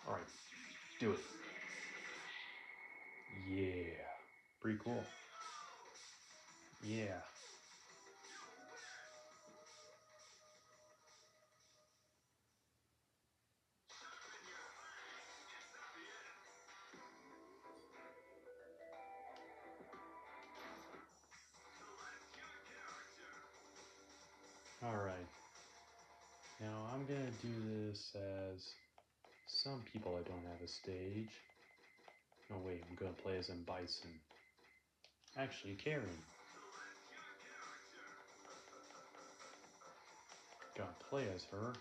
Alright, do it. Yeah. Pretty cool. Yeah. Alright. Now I'm gonna do this as some people that don't have a stage. No, wait, I'm gonna play as M. Bison. Actually, Karen. Gonna play as her.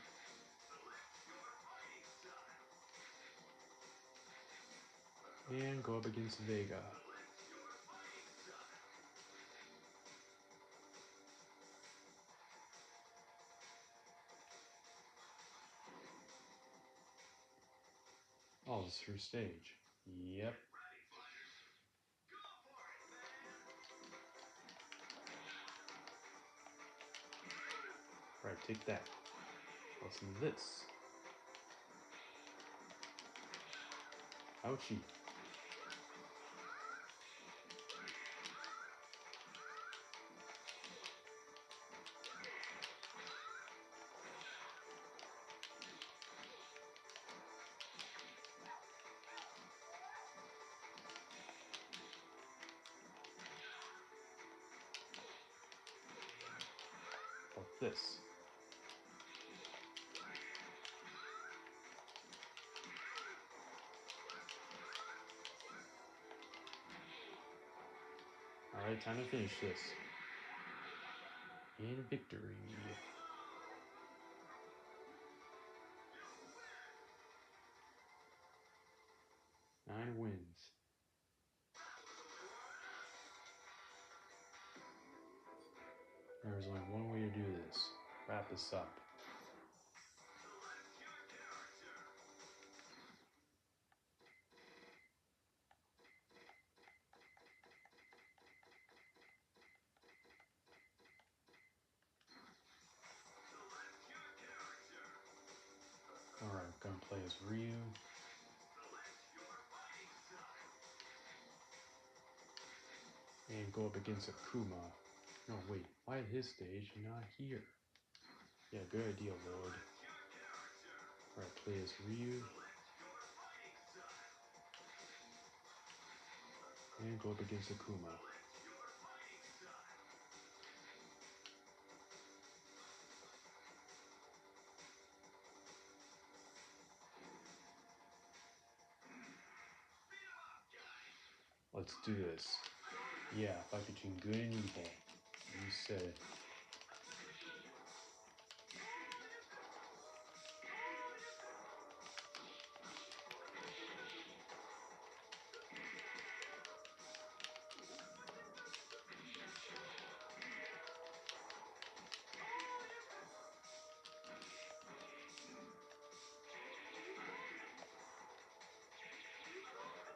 And go up against Vega. Oh, this is her stage. Yep. Right, take that. Listen to this. Ouchie. Like this. Alright, time to finish this. In victory. 9 wins. There's only one way to do this. Wrap this up. Alright, gonna play as Ryu. And go up against Akuma. No, wait, why at his stage and not here? Yeah, good idea, Lloyd. Alright, play as Ryu. And go up against Akuma. Let's do this. Yeah, fight between good and evil. You said it.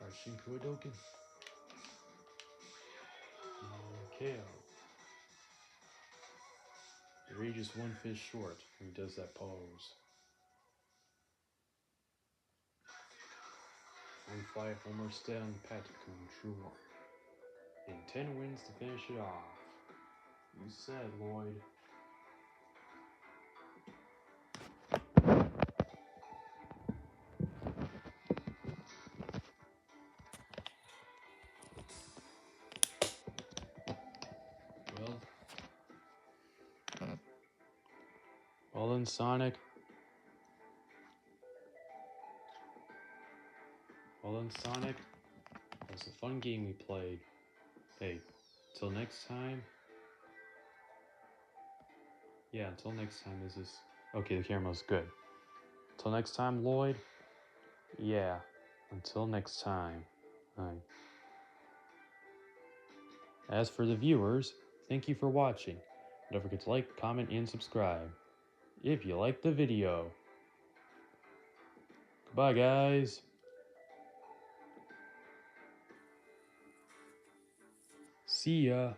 Alright, Shinku Hadouken. KO. The Rage is one fish short when he does that pose. One fly, one more stay on the path to become true one. And 10 wins to finish it off. You said, Lloyd. Well then, Sonic. It was a fun game we played. Hey, till next time. Yeah, until next time, this is... Okay, the camera's good. Until next time, Lloyd. Yeah, until next time. As for the viewers, thank you for watching. Don't forget to like, comment, and subscribe if you liked the video. Goodbye, guys. See ya.